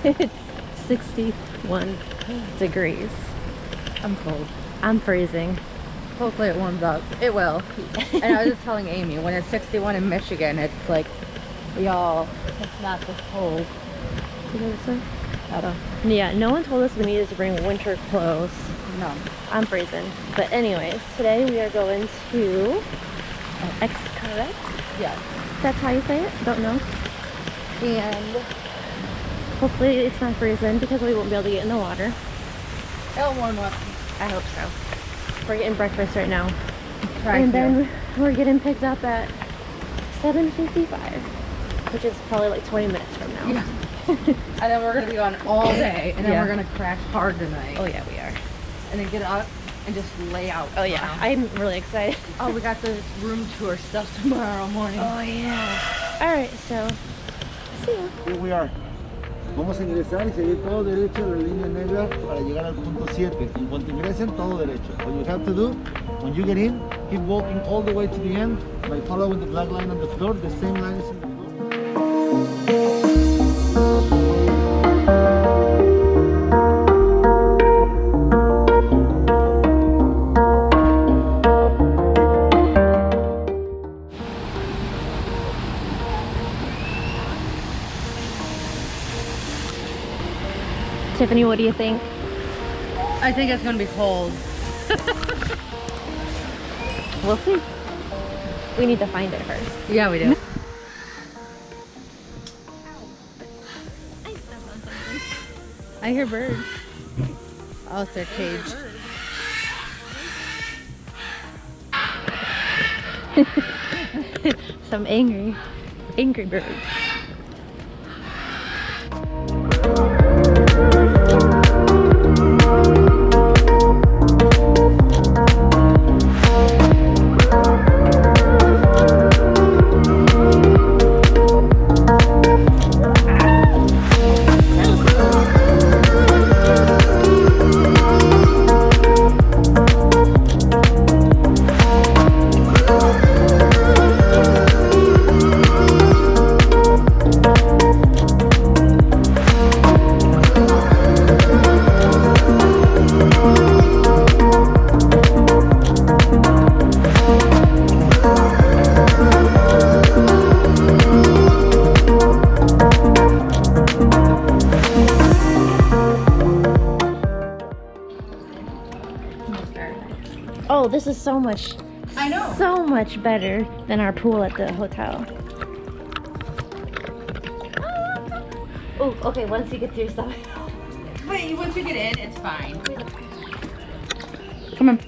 It's 61 degrees. I'm cold. I'm freezing. Hopefully it warms up. It will. And I was just telling Amy, when it's 61 in Michigan, it's like, y'all, it's not this cold. You know this one? I don't. Yeah, no one told us we needed to bring winter clothes. No. I'm freezing. But anyways, today we are going to Xcaret. Yeah. That's how you say it? Don't know. And hopefully it's not freezing because we won't be able to get in the water. It'll warm up. I hope so. We're getting breakfast right now. And then we're getting picked up at 7:55, which is probably like 20 minutes from now. Yeah. And then we're going to be gone all day. And then we're going to crash hard tonight. Oh yeah, we are. And then get up and just lay out. Oh yeah, I'm really excited. Oh, we got the room tour stuff tomorrow morning. Oh yeah. Alright, so see you. Here we are. Vamos a ingresar y seguir todo derecho en la línea negra para llegar al punto 7. En cuanto ingresen, todo derecho. What you have to do, when you get in, keep walking all the way to the end by following the black line on the floor. The same line is in the floor. Tiffany, what do you think? I think it's going to be cold. We'll see. We need to find it first. Yeah, we do. I hear birds. Oh, it's their cage. Some angry birds. Oh, this is so much. I know. So much better than our pool at the hotel. Oh, okay. Once you get through stuff. Wait, once you get in, it's fine. Come on.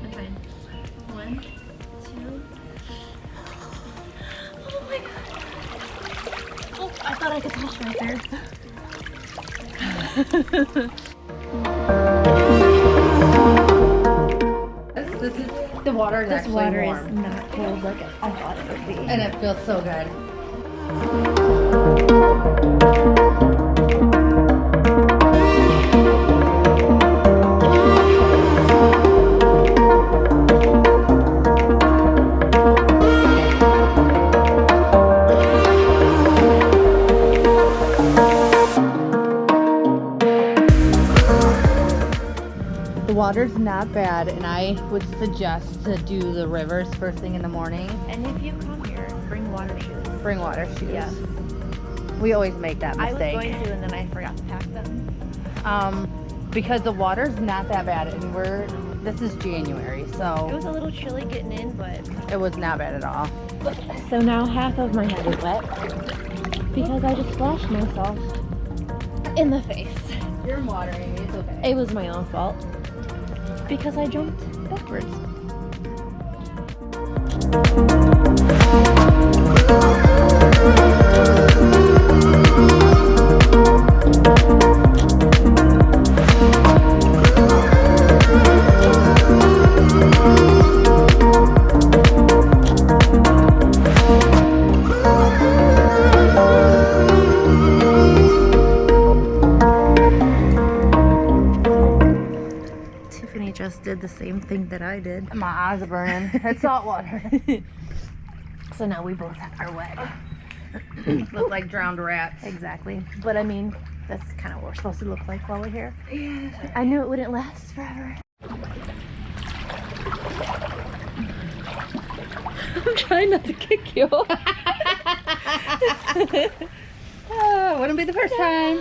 I'm fine. 1, 2. Oh my god. Oh, I thought I could touch right there. This is the water is This actually water warm. is not cold like I thought it would be. And it feels so good. The water's not bad, and I would suggest to do the rivers first thing in the morning. And if you come here, bring water shoes. Bring water shoes. Yeah. We always make that I was mistake. going to, and then I forgot to pack them. Because the water's not that bad, and this is January, It so was a little chilly getting in, but it was not bad at all. so now half of my head is wet because I just splashed myself in the face. You're in water, Amy. It's okay. It was my own fault because I jumped backwards. Tiffany just did the same thing that I did. My eyes are burning. It's salt water. So now we both are wet. Look like drowned rats. Exactly. But I mean, that's kind of what we're supposed to look like while we're here. Yeah. I knew it wouldn't last forever. I'm trying not to kick you. Oh, wouldn't be the first time.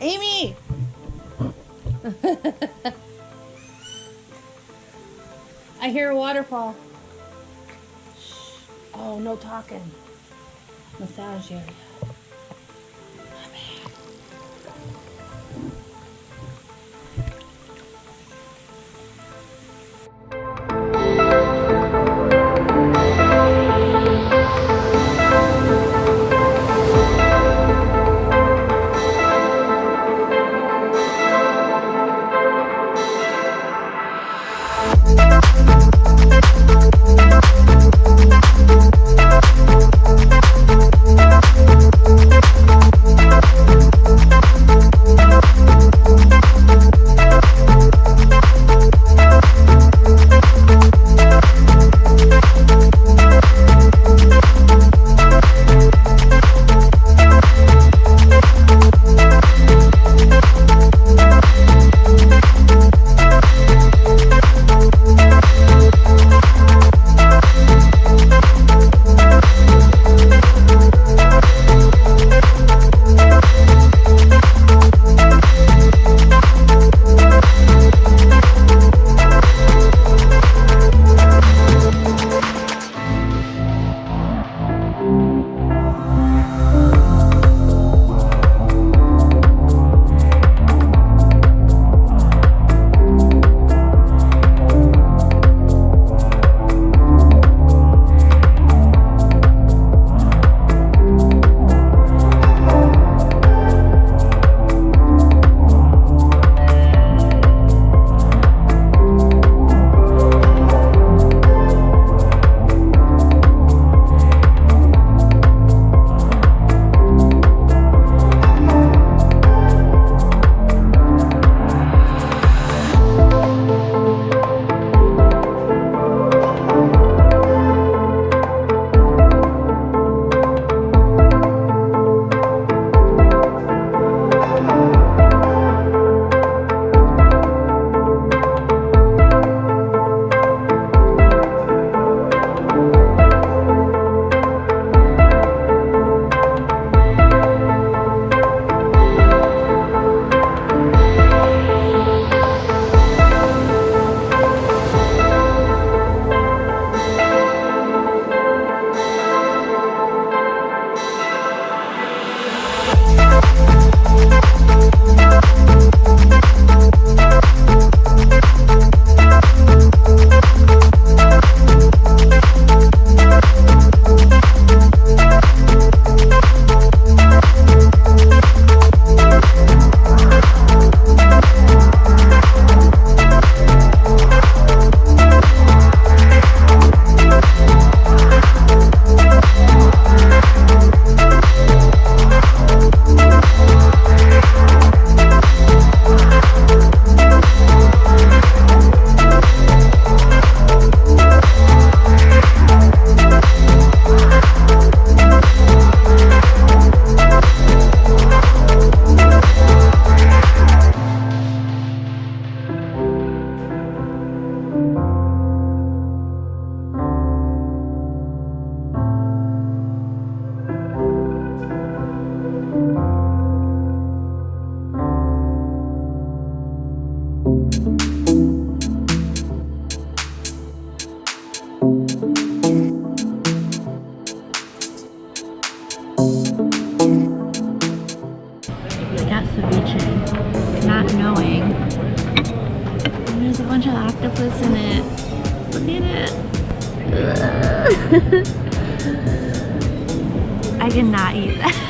Amy! I hear a waterfall. Oh, no talking. Massage area. bunch of octopus in it. Look at it. I cannot eat that.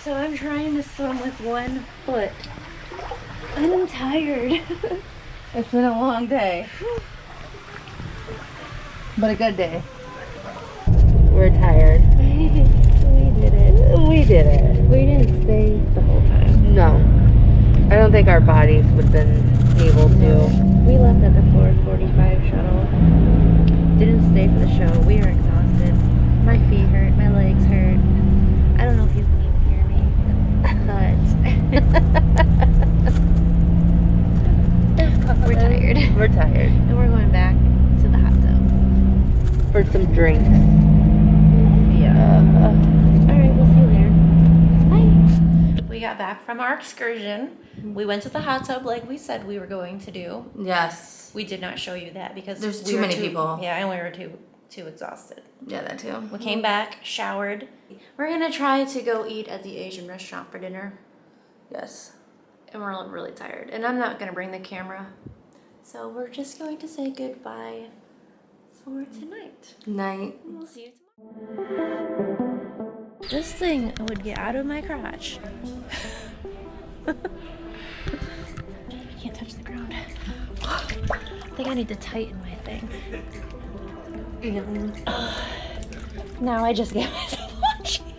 So I'm trying to swim with one foot. And I'm tired. It's been a long day. But a good day. We're tired. We did it. We did it. We didn't stay the whole time. No. I don't think our bodies would have been able to. We left at the 4:45 shuttle. Didn't stay for the show. We were exhausted. My feet hurt. My legs hurt. I don't know if you can even hear me, but we're tired. We're tired. And we're going back to the hot for some drinks. Yeah. Alright, we'll see you later. Bye. We got back from our excursion. We went to the hot tub like we said we were going to do. Yes. We did not show you that because There's we too were many people. Yeah, and we were too exhausted. Yeah, that too. We came back, showered. We're gonna try to go eat at the Asian restaurant for dinner. Yes. And we're really tired. And I'm not gonna bring the camera. So we're just going to say goodbye for tonight. Night. We'll see you tomorrow. This thing would get out of my crotch. I can't touch the ground. I think I need to tighten my thing. And now I just gave myself a wedgie.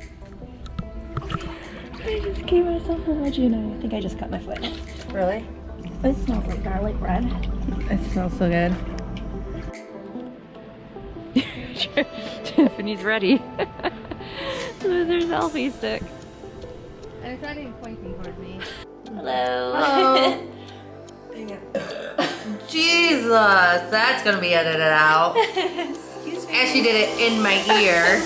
I just gave myself a wedgie and I think I just cut my foot. Really? It smells like garlic bread. It smells so good. Tiffany's ready. With her selfie stick. And it's not even pointing towards me. Hello. Hello. Jesus, that's gonna be edited out. Excuse me. And she did it in my ear.